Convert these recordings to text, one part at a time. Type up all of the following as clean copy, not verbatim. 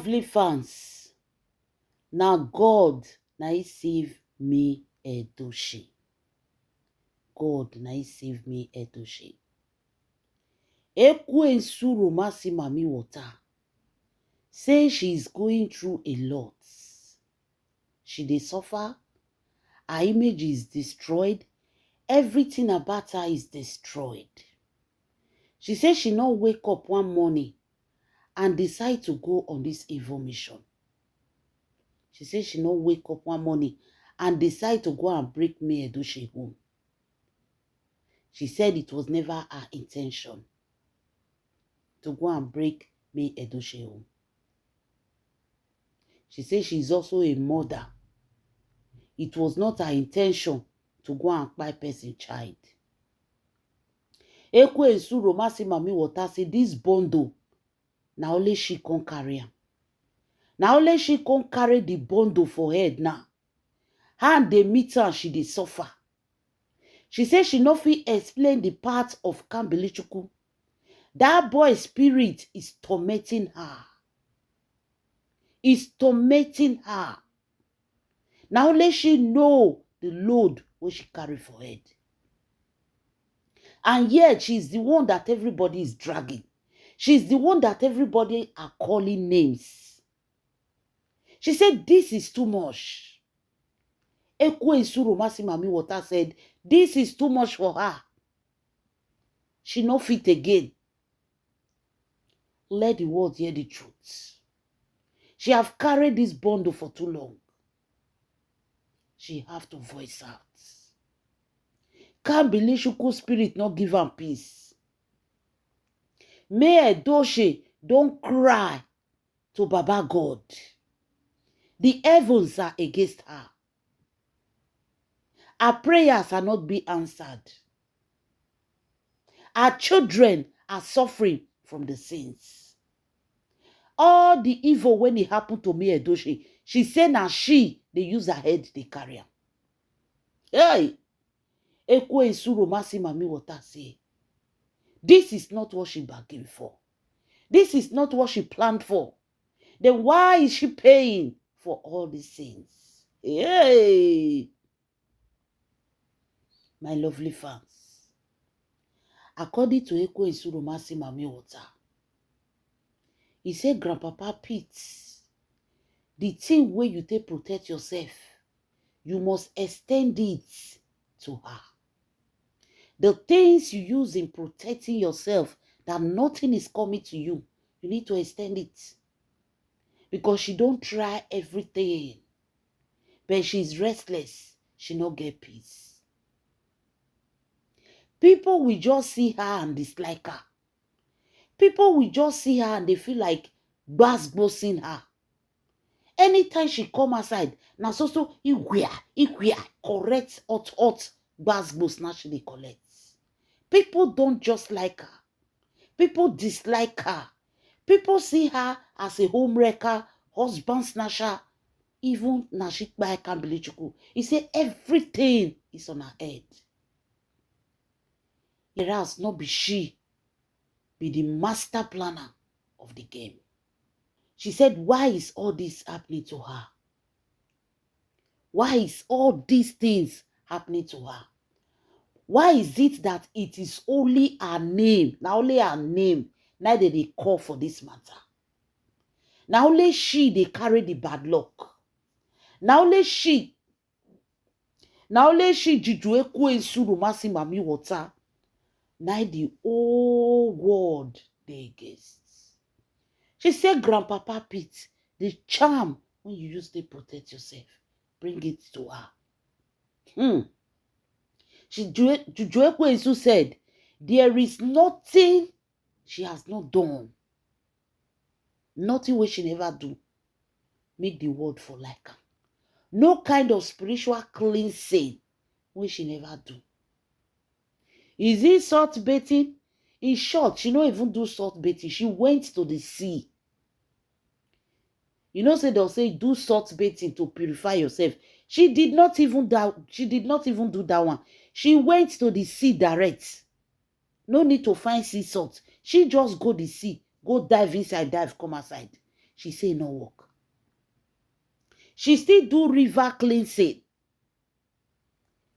Lovely fans, now God na he save me Edochie. God na he save me Edochie. Ekwensu Romasi Mami Water say she is going through a lot. She dey suffer. Her image is destroyed. Everything about her is destroyed. She says she not wake up one morning and decide to go on this evil mission. She says she not wake up one morning and decide to go and break me Edochie home. She said it was never her intention to go and break me Edochie home. She says she's also a mother. It was not her intention to go and buy person child. Ekwensu Romasi Mami Water say this bundle, now only she can carry am. Now only she can carry the bundle for head now. And they meet her and she dey suffer. She says she no fit explain the part of Kambili. That boy spirit is tormenting her. Is tormenting her. Now only she know the load what she carry for head. And yet she's the one that everybody is dragging. She's the one that everybody are calling names. She said, this is too much. Ekwensu Romasi Mami Water said, this is too much for her. She no fit again. Let the world hear the truth. She have carried this bundle for too long. She have to voice out. Kambili spirit not give her peace. May Edochie don't cry to Baba God. The heavens are against her. Her prayers are not being answered. Her children are suffering from the sins. All the evil when it happened to me Edochie, she said now they use her head, they carry her. Hey! Ekwensu Romasi Mami Water say, this is not what she bargained for. This is not what she planned for. Then why is she paying for all these things? Hey! My lovely fans. According to Ekwensu Romasi Mami Water, he said, Grandpapa Pete, the thing where you take protect yourself, you must extend it to her. The things you use in protecting yourself, that nothing is coming to you, you need to extend it. Because she don't try everything. But she's restless. She not get peace. People will just see her and dislike her. People will just see her and they feel like basbossing her. Anytime she come outside, now so equia, correct, hot, basbos, now she dey collect. People don't just like her. People dislike her. People see her as a home wrecker, husband snatcher, even Nashikba Kambili. He say everything is on her head. Whereas not be she, be the master planner of the game. She said, why is all this happening to her? Why is all these things happening to her? Why is it that it is only her name? Now only her name. Now they call for this matter. Now only she, they carry the bad luck. Now only she, Juju Ekwensu Romasi Mami Water. Now the whole world they against. She said, Grandpapa Pete, the charm when you use to protect yourself, bring it to her. Juju Ekwensu said, there is nothing she has not done. Nothing which she never do. Make the world for like her. No kind of spiritual cleansing which she never do. Is it salt bathing? In short, she don't even do salt bathing. She went to the sea. You know, say they'll say do salt bathing to purify yourself. She did not even do that one. She went to the sea direct. No need to find sea salt. She just go the sea, go dive inside, dive, come outside. She say no work. She still do river cleansing.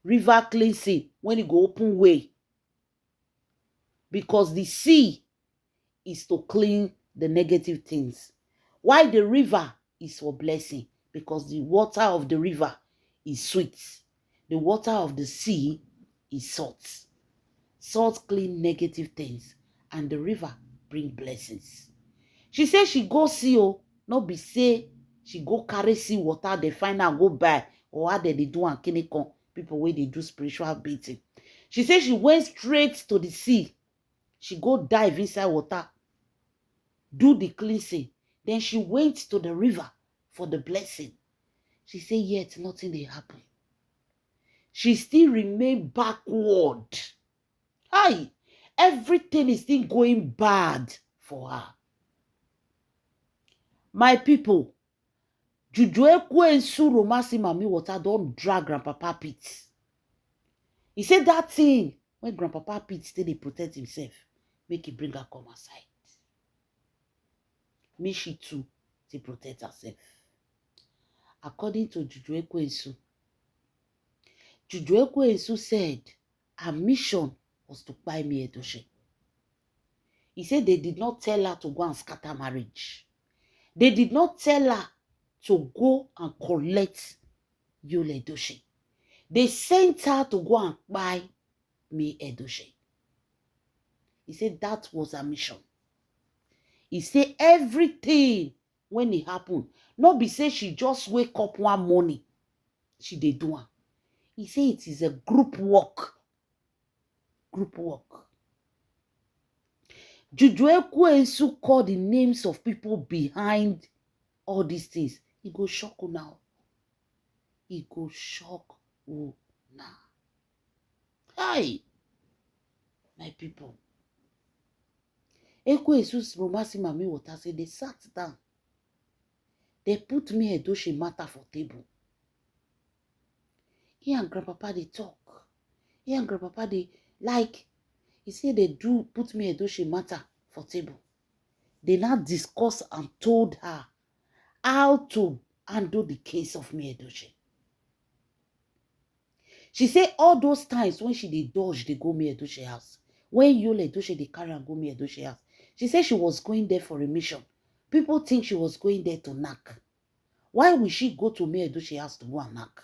River cleansing when it go open way. Because the sea is to clean the negative things. Why the river is for blessing? Because the water of the river is sweet. The water of the sea is salt. Salt clean negative things. And the river bring blessings. She say she go see, not be say she go carry sea water, they find out go buy, or how they do and kinikon, people where they do spiritual beating. She say she went straight to the sea. She go dive inside water, do the cleansing. Then she went to the river for the blessing. She say yet nothing dey happen. She still remain backward. Hi, everything is still going bad for her. My people, Juju Ekwensu Romasi Mami Water don drag Grandpapa Pete. He said that thing when Grandpapa Pete still dey protect himself, make he bring her come aside. Make she too to protect herself. According to Juju Ekwensu, Juju Ekwensu said her mission was to buy me Edochie. He said they did not tell her to go and scatter marriage. They did not tell her to go and collect Yul Edochie. They sent her to go and buy me Edochie. He said that was her mission. He said everything when it happened, not be say she just wake up one morning, she dey do it. He said it is a group work. Group work. Juju Ekwensu call the names of people behind all these things. He go shock you now. He go shock you now. Hi, my people. Ekwensu Romasi Mami Water say they sat down. They put me Edochie matter for table. He and Grandpapa they talk. He and Grandpapa they like. He say they do put me Edochie matter for table. They now discuss and told her how to handle the case of me Edochie. She say all those times when she dey dodge, they go me Edochie house. When Yul Edochie they carry and go me Edochie house. She said she was going there for a mission. People think she was going there to knock. Why would she go to me Edochie house to go and knock?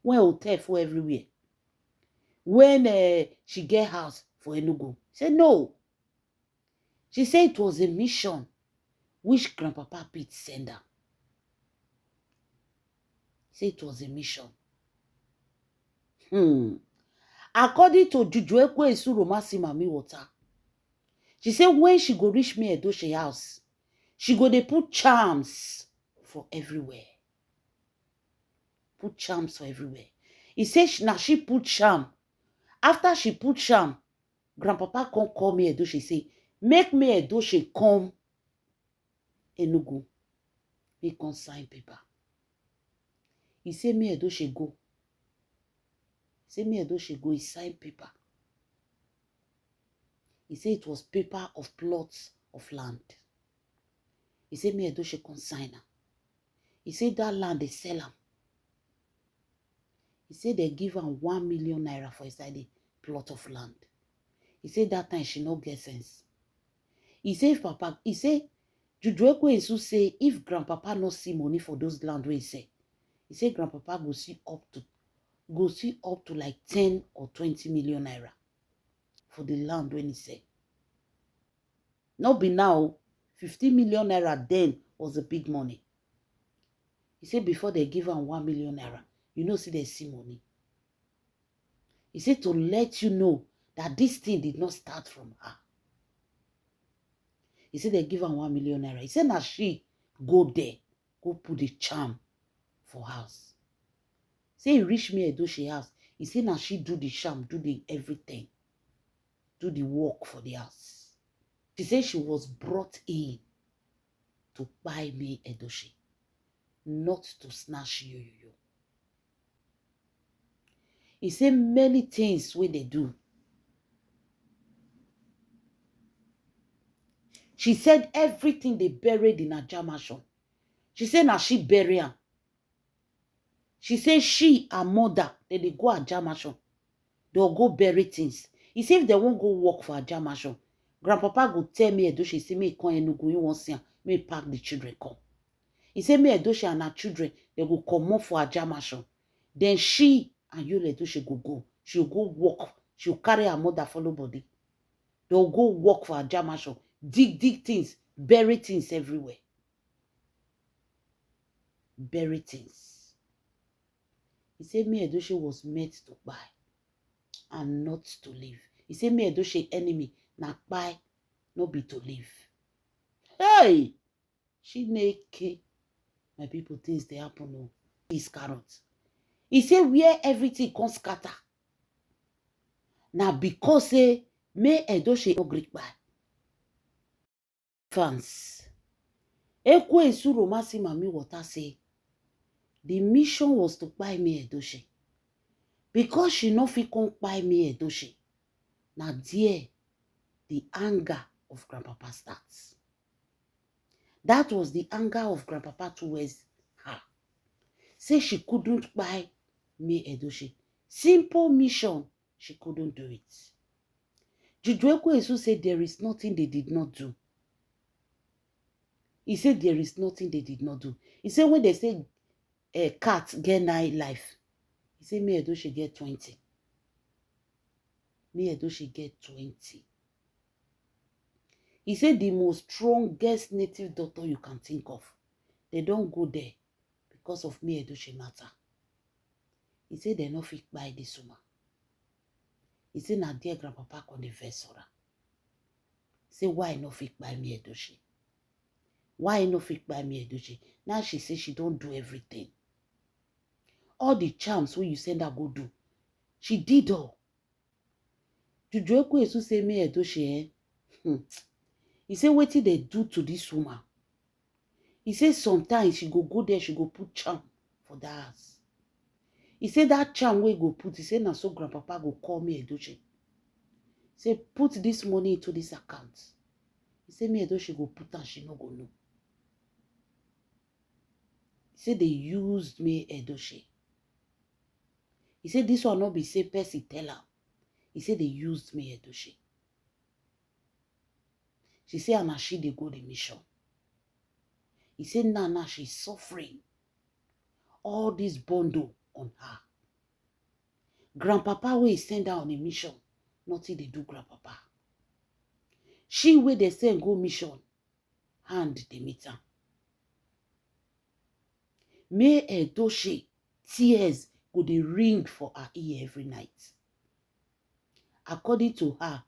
When hotel for everywhere. When she get house for Enugu. She said no. She said it was a mission which Grandpapa Pete sent her. Say it was a mission. According to Juju Ekwensu Romasi Mami Water, she said when she go reach me Edochie house, she go dey put charms for everywhere. Put charms for everywhere. He said now she put charm. After she put charm, Grandpapa come call me Edochie say, make me Edochie come Enugu. He come sign paper. He say me Edochie go. He say me Edochie go, he sign paper. He said it was paper of plots of land. He said me Edochie consign her. He said that land they sell him. He said they give him 1 million naira for inside the plot of land. He said that time she no get sense. He said Papa, he said Juju Ekwensu say if Grandpapa no see money for those land where he said Grandpapa go see up to like 10 or 20 million naira for the land when he say. Not be now, 50 million naira then was a big money. He said before they give him 1 million naira, you know, see they see money. He said to let you know that this thing did not start from her. He said they give him 1 million naira. He said now she go there, go put the charm for house. Say he reach me Edochie house. He said now she do the charm, do the everything, do the work for the house. She said she was brought in to buy me Edochie, not to snatch you. He said many things when they do. She said everything they buried in Ajah mansion. She said now she bury am. She said she, her mother, they go Ajah mansion. They'll go bury things. He said if they won't go work for Ajah mansion, Grandpapa go tell me Edoche, say me come Enugu, you won't see her. Me pack the children come. He said me Edoche and her children, they go come up for Ajah mansion. Then she and you Edoche go. She'll go work. She'll carry her mother follow body. They'll go work for Ajah mansion. Dig things, bury things everywhere. Bury things. He said me Edoche was meant to buy and not to live. He said me Edoche enemy na buy, no be to live. Hey! She naked. My people, things they happen. No. He's carrot. He said where everything can scatter. Now because say me Edoche no Greek buy. Fans. Ekwe Isuro Masi Mami Water say the mission was to buy me Edoche. Because she no fit come buy me Edoche. Now there the anger of Grandpapa starts. That was the anger of Grandpapa towards her. Say she couldn't buy me Edoche. Simple mission, she couldn't do it. Juju Ekwe said there is nothing they did not do. He said there is nothing they did not do. He said when they say a cat get 9 life, he said me Edoche get 20. Me Edoche get 20. He said the most strongest native doctor you can think of, they don't go there because of me Edoche matter. He said they no fit buy this woman. He said na dear Grandpapa on the vessel. Say why no fit buy me Edoche? Why no fit buy me Edoche? Now she say she don't do everything. All the charms when you send her go do, she did all. Juju Ekwe say me Edoche. He said what did they do to this woman? He said sometimes she go there, she go put charm for the house. He said that charm where go put, he said now so Grandpapa go call me Edoche. Say put this money into this account. He said me Edoche go put and she no go know. He said they used me Edoche. He said this one not be say Percy tell her. He said they used me Edoche. She said and she they go the mission. He said now she's suffering. All this bundle on her. Grandpapa will send her on a mission. Nothing they do Grandpapa. She where they send go mission. Hand the meter. Me Edoche tears go dey ring for her ear every night. According to her,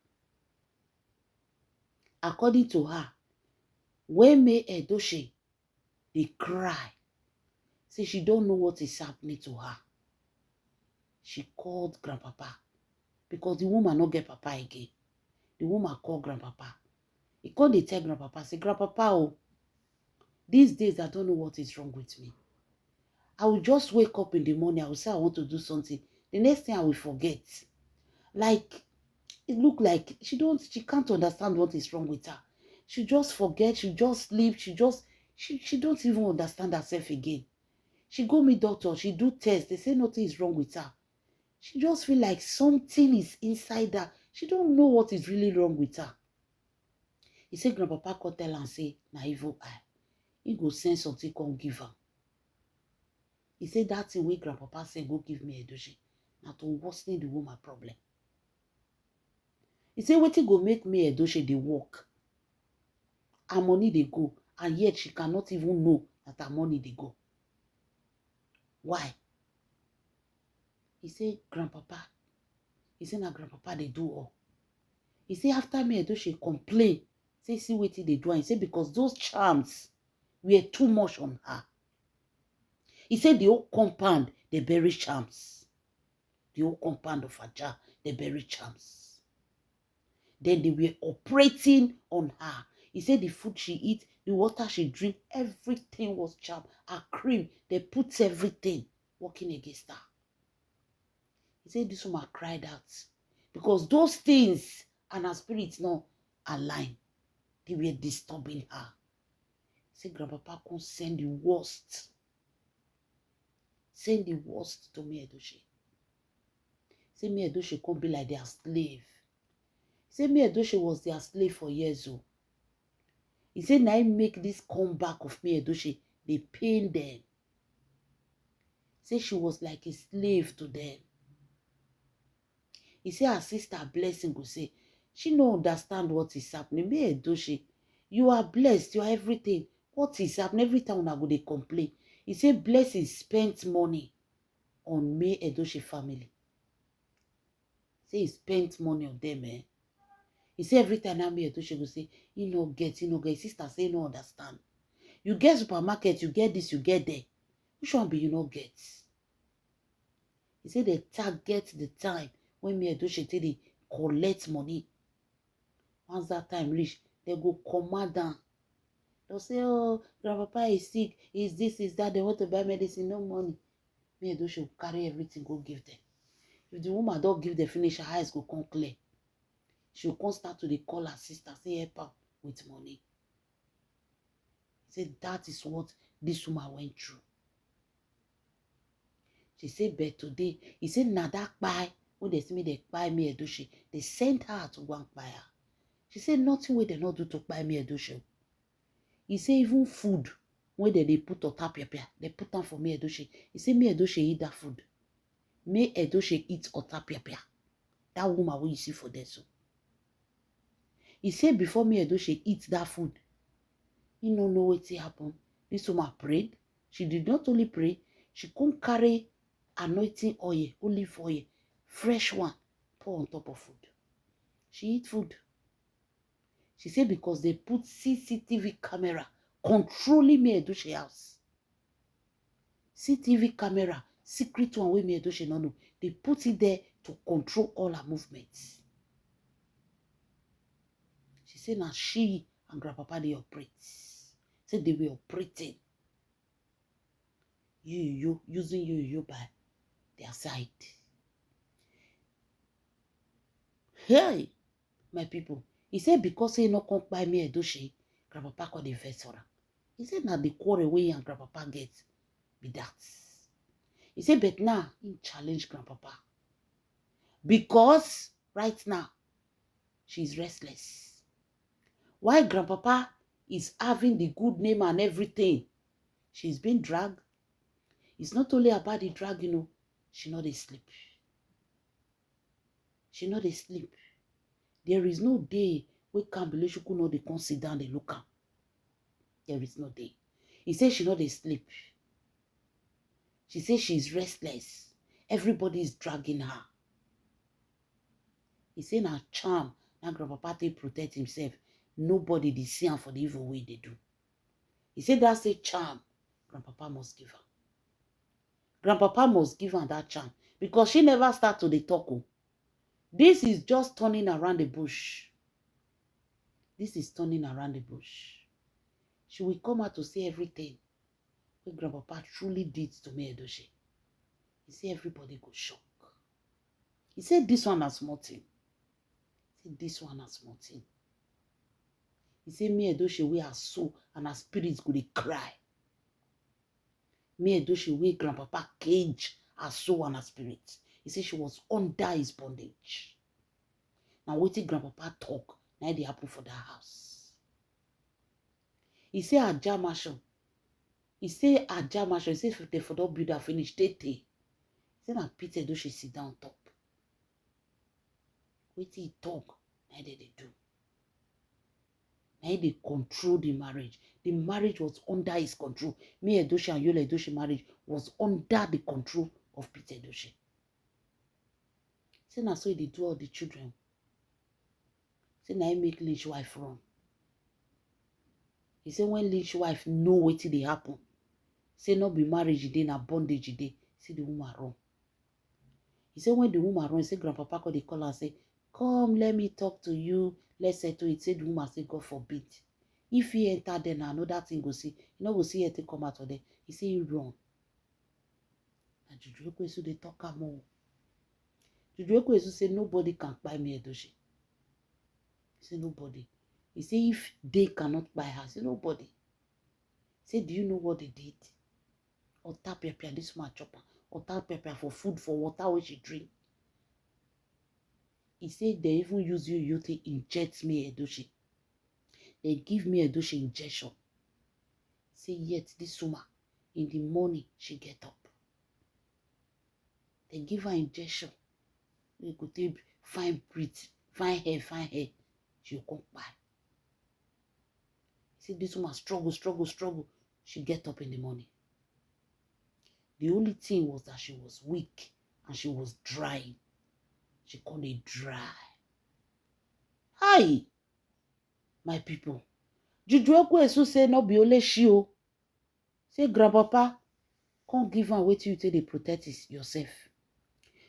when me Edoche they cry, say she don't know what is happening to her. She called Grandpapa because the woman not get papa again. The woman called Grandpapa. He called they tell Grandpapa, say Grandpapa, oh, these days I don't know what is wrong with me. I will just wake up in the morning. I will say I want to do something. The next thing I will forget. Like, it look like she can't understand what is wrong with her. She just forget, she just sleep, she don't even understand herself again. She go meet doctor, she do test, they say nothing is wrong with her. She just feel like something is inside her. She don't know what is really wrong with her. He said Grandpapa come tell and say, na evil eye. He go send something, come give her. He said that thing wey Grandpapa said, go give me Edoche. Now to worsen the woman problem. He said, wetin go make me Edoche dey work. Her money dey go. And yet she cannot even know that her money dey go. Why? He said, Grandpapa. He said, na Grandpapa they do all. He said, after me Edoche complain, say, see wetin they do. And he said, because those charms were too much on her. He said, the whole compound, they bury charms. The whole compound of Ajah, they bury charms. Then they were operating on her. He said the food she eat, the water she drink, everything was charm. Her cream, they put everything working against her. He said this woman cried out because those things and her spirits not align. They were disturbing her. Say Grandpapa can send the worst. Send the worst to me Edochie. Say me Edochie can't be like their slave. Say me Edochie was their slave for years. Oh. He said now make this comeback of me Edochie. They pain them. Say she was like a slave to them. He said her sister Blessing go say, she no understand what is happening. Me Edochie, you are blessed, you are everything. What is happening? Every time I go they complain. He said Blessing spent money on me Edochie family. Say he spent money on them, eh? He said every time now me Edochie go say, he no get. Sister say no understand. You get supermarket, you get this, you get there. Which one be you no get? He said they target the time when me Edochie take they collect money. Once that time reach, they go command down. They'll say, oh, Grandpapa is sick, is this, is that, they want to buy medicine, no money. Me Edochie will carry everything, go give them. If the woman don't give the finish, her eyes go come clear. She will come start to dey call her sister, say help her with money. He said that is what this woman went through. She said, but today, he said, na that buy, when they see me, they buy me Edochie, they sent her to go and buy her. She said, nothing wey they not do to buy me Edochie. He said, even food, when they put on tapioca, they put on for me Edochie. He said, me Edochie eat that food. Me Edochie eat on tapioca. That woman wey you see for there, so. He said, before me Edochie eat that food, he no know what happened. This woman prayed. She did not only pray, she couldn't carry anointing oil, olive oil, fresh one, pour on top of food. She eat food. She said because they put CCTV camera controlling me Edochie house. CCTV camera, secret one wey me Edochie no know. They put it there to control all her movements. She said now she and Grandpapa they operate. Said they were operating. Using you by their side. Hey, my people. He said because he no come buy me Edochie, Grandpapa called the first for her. He said now the quarrel way and Grandpapa get be that. He said but now he challenge Grandpapa. Because right now she's restless. Why Grandpapa is having the good name and everything, she's been dragged. It's not only about the drag, you know. She not dey sleep. She not dey sleep. There is no day where Kambileshuku no dey come sit down, they look am. There is no day. He says she not dey sleep. She says she's restless. Everybody is dragging her. He say na charm. Now Grandpapa take protect himself. Nobody dey see him for the evil way they do. He said that's a charm. Grandpapa must give her. Grandpapa must give her that charm. Because she never start to the talk. This is just turning around the bush. This is turning around the bush. She will come out to say everything what Grandpapa truly did to me Edochie. He said everybody go shock. He said this one has small thing. He said this one has small thing. He said me Edochie we are soul and our spirits go dey cry. Me Edochie we Grandpapa cage her soul and her spirit. He said she was under his bondage. Now wetin Grandpapa talk, now they happen for that house. He say Aja mansion. He say Aja mansion. He say if they for don't build her finish, they. He say na Peter Edochie sit down top. Wetin he talk, now they do. Now they control the marriage. The marriage was under his control. Me Edochie and Yul Edochie marriage was under the control of Peter Edochie. Say na so they do all the children. Say na he make Lynch wife run. He say when Lynch wife know wetin dey happen, say no be marriage dey na bondage dey. Say the woman run. He say when the woman run, he say Grandpapa call dey call her and say, come let me talk to you. Let's settle it. Say the woman say God forbid. If he enter there na another thing go see. You no go see anything come out of there. He say he run. Na Juju Ekwesu dey talk am o. Juju Ekwesu say nobody can buy me Edochie. He say nobody. He say if they cannot buy her, say nobody. Say, do you know what they did? Or tap pepper, this man chopper. Or tap pepper for food, for water, which she drink. He said they even use you to inject me Edochie. They give me Edochie injection. Say yet this woman, in the morning, she get up. They give her injection. We could take fine breath, fine hair. She'll come by. See, this woman struggle. She get up in the morning. The only thing was that she was weak and she was drying. She called it dry. Hi, my people. Juju Ekwesu say no be only she o. Say grandpapa, come give her wetin you take dey protect yourself.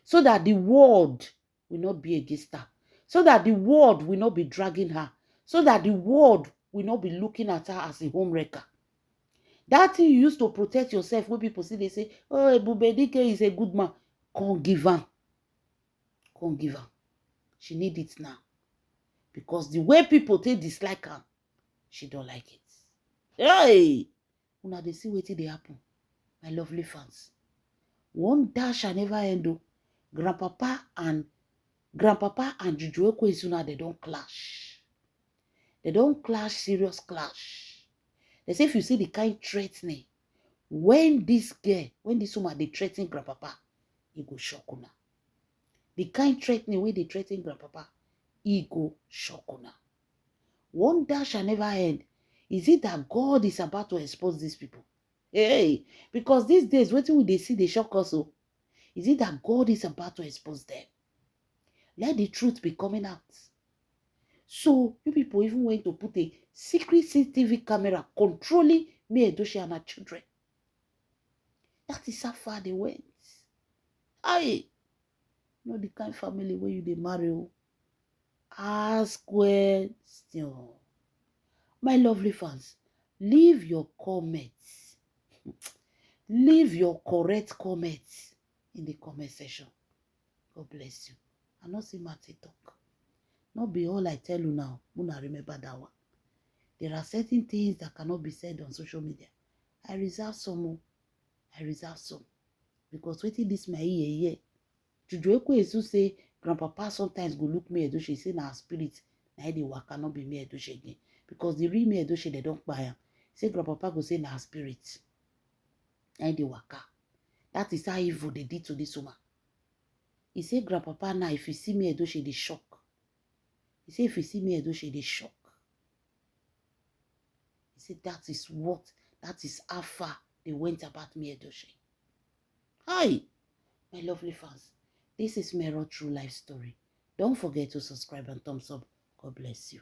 So that the world will not be against her. So that the world will not be dragging her. So that the world will not be looking at her as a home wrecker. That thing you used to protect yourself when people see, they say, oh, Ebubedike is a good man. Come give her. Come give her. She need it now. Because the way people take dislike her, she don't like it. Hey! Una dey see wetin dey happen. My lovely fans. One dash shall never end. Oh. Grandpapa and Juju Ekwesu, they don't clash. They don't clash, serious clash. They say if you see the kind threatening, when this woman, they threaten grandpapa, he go shock una. The kind threatening when they threaten grandpapa, he go shock una. One dash shall never end. Is it that God is about to expose these people? Hey, because these days, what will they see, they shock us. Oh. Is it that God is about to expose them? Let the truth be coming out. So, you people even went to put a secret CCTV camera controlling me, Edochie, and her children. That is how far they went. Aye. You know the kind of family where you they marry. Oh. Ask question. My lovely fans, leave your comments. Leave your correct comments in the comment section. God bless you. I not see Matty talk. Not be all I tell you now. Muna remember that one. There are certain things that cannot be said on social media. I reserve some. I reserve some. Because waiting this my ear. Juju Ekwesu say grandpapa sometimes go look me Edochie, say na spirit. Na the work cannot be me Edochie again. Because the real me Edochie, they don't buy him. Say grandpapa go say na spirit. Na the waka. That is how evil they did to this woman. He say grandpapa now if you see me Edochie, they shock. He say if you see me Edochie, they shock. He said that is how far they went about me Edochie. Hi, my lovely fans. This is Mero True Life Story. Don't forget to subscribe and thumbs up. God bless you.